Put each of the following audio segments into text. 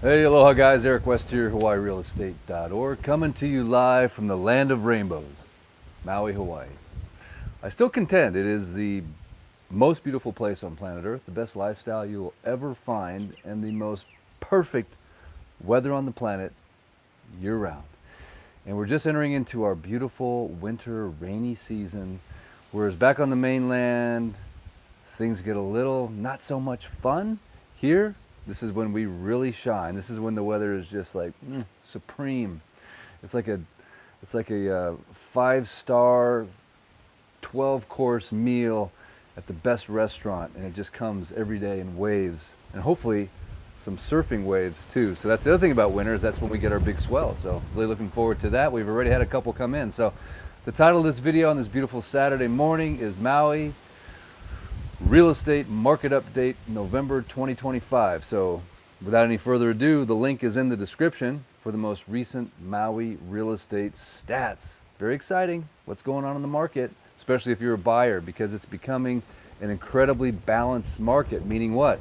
Hey, aloha guys, Eric West here, HawaiiRealEstate.org, coming to you live from the land of rainbows, Maui, Hawaii. I still contend it is the most beautiful place on planet Earth, the best lifestyle you will ever find, and the most perfect weather on the planet year-round. And we're just entering into our beautiful winter rainy season, whereas back on the mainland, things get a little not so much fun. Here, this is when we really shine. This is when the weather is just like supreme. It's like a 5-star, 12-course meal at the best restaurant, and it just comes every day in waves, and hopefully some surfing waves too. So that's the other thing about winter, is that's when we get our big swell. So really looking forward to that. We've already had a couple come in. So the title of this video on this beautiful Saturday morning is Maui Real Estate Market Update November 2025. So without any further ado, the link is in the description for the most recent Maui real estate stats. Very exciting what's going on in the market, especially if you're a buyer, because it's becoming an incredibly balanced market. Meaning what?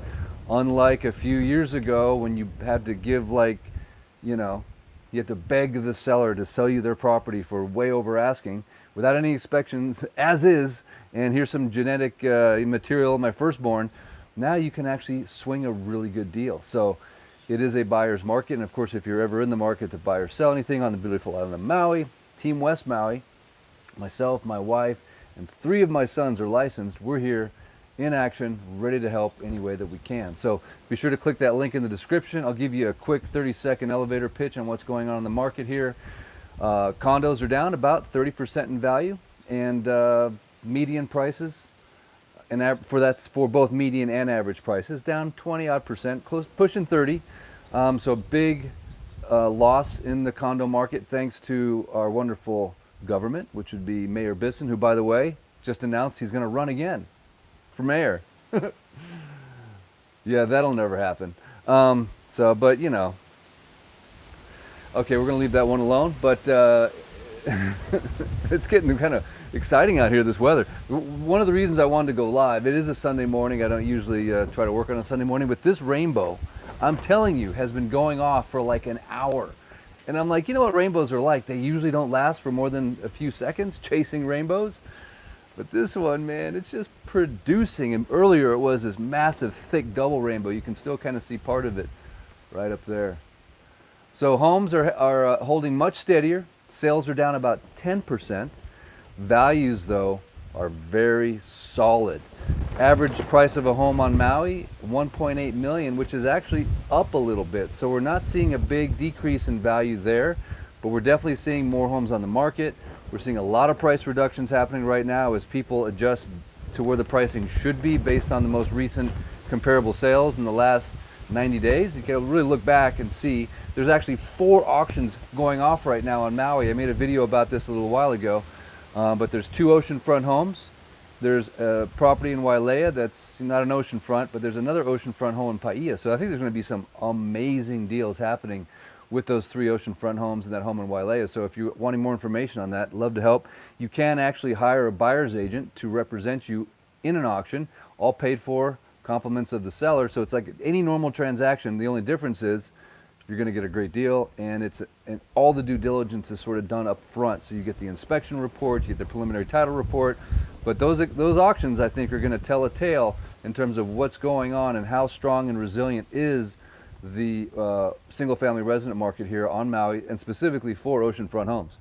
Unlike a few years ago when you had to give you had to beg the seller to sell you their property for way over asking without any inspections, as is, and here's some genetic material, my firstborn. Now you can actually swing a really good deal. So it is a buyer's market, and of course, if you're ever in the market to buy or sell anything on the beautiful island of Maui, Team West Maui, myself, my wife, and 3 of my sons are licensed. We're here in action, ready to help any way that we can. So be sure to click that link in the description. I'll give you a quick 30-second elevator pitch on what's going on in the market here. Condos are down about 30% in value, and median prices, and that's for both median and average prices, down 20-odd%, close pushing 30. So big loss in the condo market thanks to our wonderful government, which would be Mayor Bisson, who, by the way, just announced he's going to run again for mayor. Yeah, that'll never happen. But you know, okay, we're going to leave that one alone. But it's getting kind of exciting out here, this weather. One of the reasons I wanted to go live, it is a Sunday morning. I don't usually try to work on a Sunday morning, but this rainbow, I'm telling you, has been going off for like an hour. And I'm like, you know what rainbows are like? They usually don't last for more than a few seconds, chasing rainbows. But this one, man, it's just producing. And earlier it was this massive, thick double rainbow. You can still kind of see part of it right up there. So homes are holding much steadier. Sales are down about 10%. Values, though, are very solid. Average price of a home on Maui, $1.8 million, which is actually up a little bit. So we're not seeing a big decrease in value there, but we're definitely seeing more homes on the market. We're seeing a lot of price reductions happening right now as people adjust to where the pricing should be based on the most recent comparable sales in the last 90 days. You can really look back and see there's actually 4 auctions going off right now on Maui. I made a video about this a little while ago. But there's 2 oceanfront homes. There's a property in Wailea that's not an oceanfront, but there's another oceanfront home in Paia. So I think there's going to be some amazing deals happening with those 3 oceanfront homes and that home in Wailea. So if you're wanting more information on that, love to help. You can actually hire a buyer's agent to represent you in an auction, all paid for, compliments of the seller. So it's like any normal transaction. The only difference is you're going to get a great deal, and all the due diligence is sort of done up front. So you get the inspection report, you get the preliminary title report, but those auctions, I think, are going to tell a tale in terms of what's going on and how strong and resilient is the single-family resident market here on Maui, and specifically for oceanfront homes.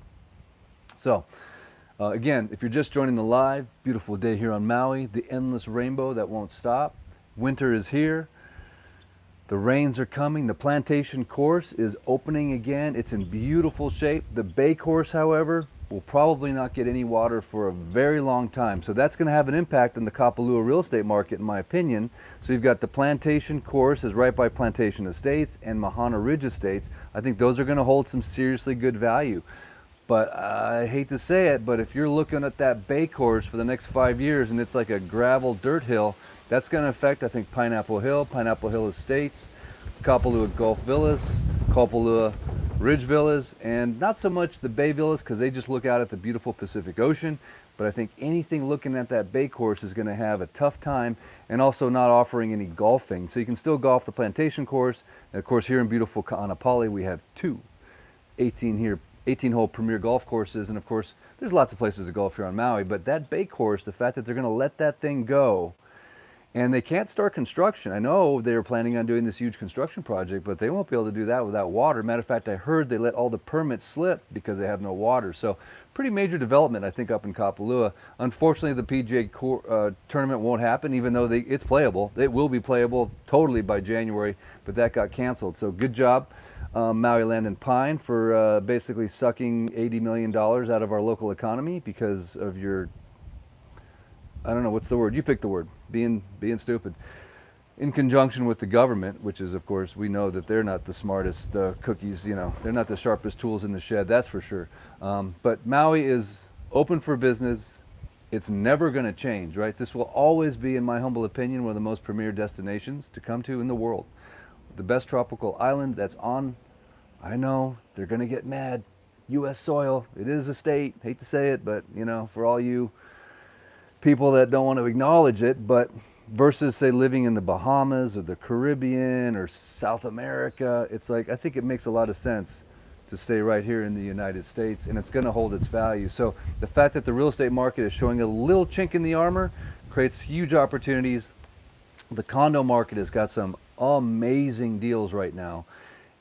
So again, if you're just joining the live, beautiful day here on Maui, the endless rainbow that won't stop. Winter is here. The rains are coming. The plantation course is opening again. It's in beautiful shape. The bay course, however, will probably not get any water for a very long time. So that's going to have an impact on the Kapalua real estate market, in my opinion. So you've got the plantation course is right by Plantation Estates and Mahana Ridge Estates. I think those are going to hold some seriously good value. But I hate to say it, but if you're looking at that bay course for the next 5 years and it's like a gravel dirt hill, that's going to affect, I think, Pineapple Hill Estates, Kapalua Gulf Villas, Kapalua Ridge Villas, and not so much the Bay Villas because they just look out at the beautiful Pacific Ocean. but I think anything looking at that bay course is going to have a tough time, and also not offering any golfing. So you can still golf the plantation course. And of course, here in beautiful Kaanapali, we have two 18-hole premier golf courses, and of course, there's lots of places to golf here on Maui. But that bay course, the fact that they're going to let that thing go, and they can't start construction. I know they were planning on doing this huge construction project, but they won't be able to do that without water. Matter of fact, I heard they let all the permits slip because they have no water. So pretty major development, I think, up in Kapalua. Unfortunately, the PGA tournament won't happen, even though it's playable. It will be playable totally by January, but that got canceled. So good job, Maui Land and Pine, for basically sucking $80 million out of our local economy because of your, I don't know, what's the word? You pick the word. Being stupid. In conjunction with the government, which is, of course, we know that they're not the smartest cookies, you know, they're not the sharpest tools in the shed, that's for sure. But Maui is open for business. It's never going to change, right? This will always be, in my humble opinion, one of the most premier destinations to come to in the world. The best tropical island that's on, I know, they're going to get mad, U.S. soil. It is a state, hate to say it, but, you know, for all you people that don't want to acknowledge it, but versus, say, living in the Bahamas or the Caribbean or South America, it's like, I think it makes a lot of sense to stay right here in the United States, and it's going to hold its value. So the fact that the real estate market is showing a little chink in the armor creates huge opportunities. The condo market has got some amazing deals right now,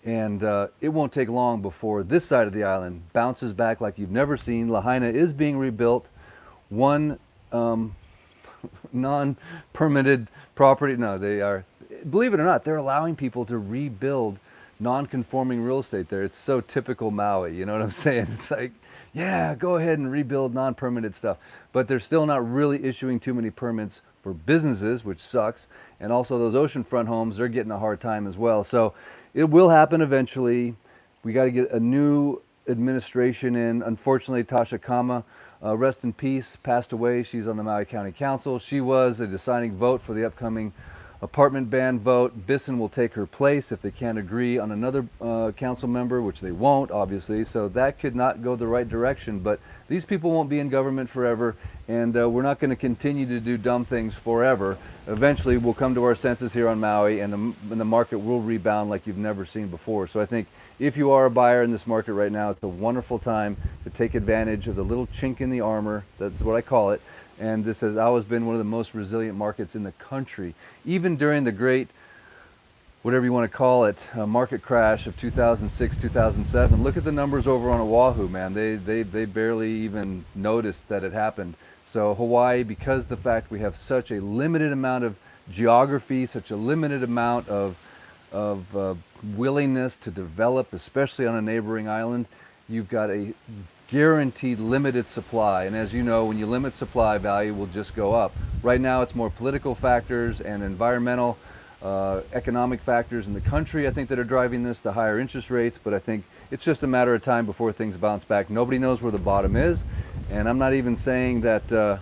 and it won't take long before this side of the island bounces back like you've never seen. Lahaina is being rebuilt. One non-permitted property. No, they are, believe it or not, they're allowing people to rebuild non-conforming real estate there. It's so typical Maui, you know what I'm saying? It's like, yeah, go ahead and rebuild non-permitted stuff. But they're still not really issuing too many permits for businesses, which sucks. And also those oceanfront homes, they're getting a hard time as well. So it will happen eventually. We got to get a new administration in. Unfortunately, Tasha Kama, rest in peace, passed away. She's on the Maui County Council. She was a deciding vote for the upcoming apartment ban vote. Bisson will take her place if they can't agree on another council member, which they won't, obviously. So that could not go the right direction. But these people won't be in government forever, and we're not going to continue to do dumb things forever. Eventually, we'll come to our senses here on Maui, and the market will rebound like you've never seen before. So I think if you are a buyer in this market right now, it's a wonderful time to take advantage of the little chink in the armor. That's what I call it. And this has always been one of the most resilient markets in the country. Even during the great, whatever you want to call it, market crash of 2006, 2007, look at the numbers over on Oahu, man. They barely even noticed that it happened. So Hawaii, because the fact we have such a limited amount of geography, such a limited amount of willingness to develop, especially on a neighboring island, you've got a guaranteed limited supply. And as you know, when you limit supply, value will just go up. Right now, it's more political factors and environmental, economic factors in the country, I think, that are driving this, the higher interest rates. But I think it's just a matter of time before things bounce back. Nobody knows where the bottom is. And I'm not even saying that that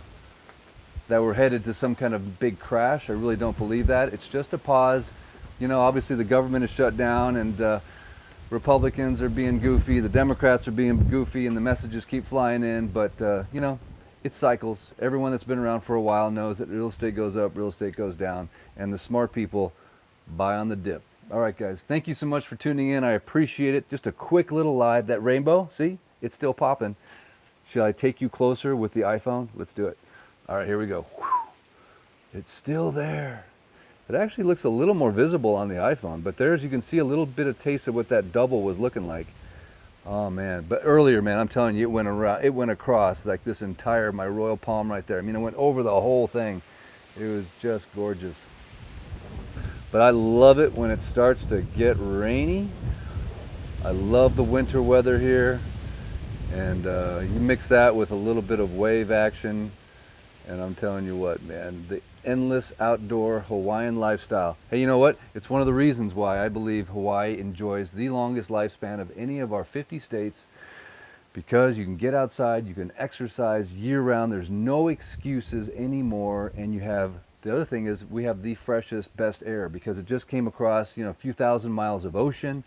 we're headed to some kind of big crash. I really don't believe that. It's just a pause. You know, obviously the government is shut down, and Republicans are being goofy, the Democrats are being goofy, and the messages keep flying in. But you know, it cycles. Everyone that's been around for a while knows that real estate goes up, real estate goes down, and the smart people buy on the dip. All right, guys, thank you so much for tuning in. I appreciate it. Just a quick little live. That rainbow, see, it's still popping. Should I take you closer with the iPhone? Let's do it. All right, here we go. Whew. It's still there. It actually looks a little more visible on the iPhone, but there's, you can see a little bit of taste of what that double was looking like. Oh man, but earlier, man, I'm telling you, it went around, it went across like this entire, my royal palm right there. I mean, it went over the whole thing. It was just gorgeous. But I love it when it starts to get rainy. I love the winter weather here. And you mix that with a little bit of wave action, and I'm telling you what, man, the endless outdoor Hawaiian lifestyle. Hey, you know what? It's one of the reasons why I believe Hawaii enjoys the longest lifespan of any of our 50 states, because you can get outside, you can exercise year-round. There's no excuses anymore, and you have, the other thing is, we have the freshest, best air, because it just came across, you know, a few thousand miles of ocean.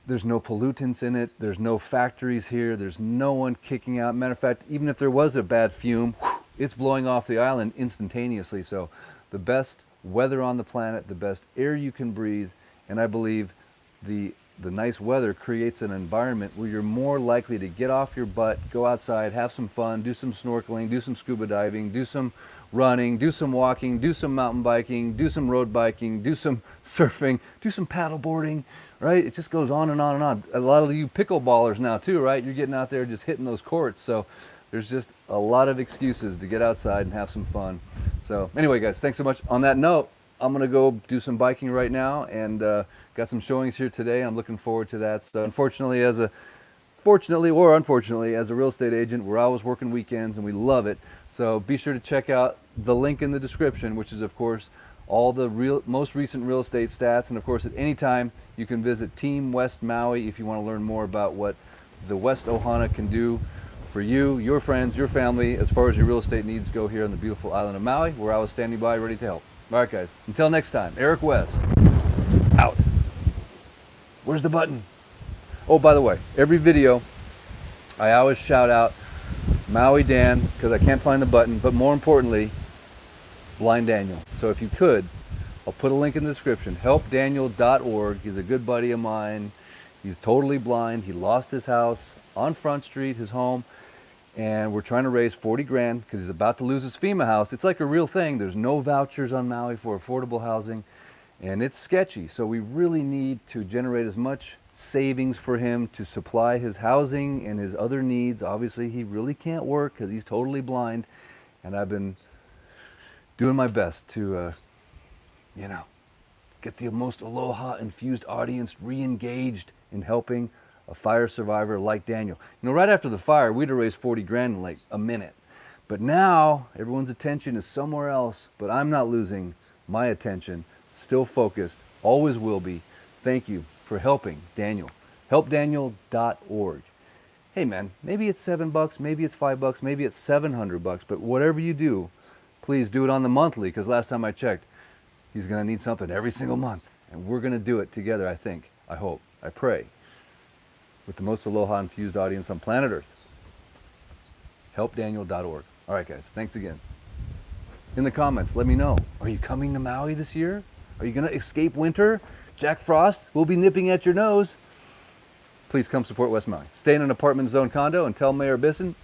There's no pollutants in it. There's no factories here. There's no one kicking out. Matter of fact, even if there was a bad fume, it's blowing off the island instantaneously. So the best weather on the planet, the best air you can breathe, and I believe the nice weather creates an environment where you're more likely to get off your butt, go outside, have some fun, do some snorkeling, do some scuba diving, do some running, do some walking, do some mountain biking, do some road biking, do some surfing, do some paddle boarding, right? It just goes on and on and on. A lot of you pickleballers now too, right? You're getting out there just hitting those courts. So there's just a lot of excuses to get outside and have some fun. So anyway, guys, thanks so much. On that note, I'm going to go do some biking right now, and got some showings here today. I'm looking forward to that. So unfortunately, fortunately or unfortunately, as a real estate agent, we're always working weekends and we love it. So be sure to check out the link in the description, which is of course all the most recent real estate stats. And of course, at any time you can visit Team West Maui if you want to learn more about what the West Ohana can do for you, your friends, your family, as far as your real estate needs go here on the beautiful island of Maui, where I was standing by ready to help. All right, guys, until next time, Eric West, out. Where's the button? Oh, by the way, every video, I always shout out Maui Dan, because I can't find the button, but more importantly, Blind Daniel. So if you could, I'll put a link in the description, helpdaniel.org. He's a good buddy of mine. He's totally blind. He lost his house on Front Street, his home, and we're trying to raise 40 grand because he's about to lose his FEMA house. It's like a real thing. There's no vouchers on Maui for affordable housing, and it's sketchy. So we really need to generate as much savings for him to supply his housing and his other needs. Obviously, he really can't work because he's totally blind, and I've been doing my best to, get the most aloha infused audience re-engaged in helping a fire survivor like Daniel. Right after the fire, we'd have raised 40 grand in like a minute. But now everyone's attention is somewhere else, but I'm not losing my attention. Still focused, always will be. Thank you for helping Daniel. Helpdaniel.org. Hey man, maybe it's $7, maybe it's $5, maybe it's $700, but whatever you do, please do it on the monthly, because last time I checked, he's going to need something every single month. And we're going to do it together, I think, I hope, I pray, with the most aloha infused audience on planet Earth. Helpdaniel.org. All right, guys, thanks again. In the comments, let me know. Are you coming to Maui this year? Are you going to escape winter? Jack Frost will be nipping at your nose. Please come support West Maui. Stay in an apartment zone condo and tell Mayor Bisson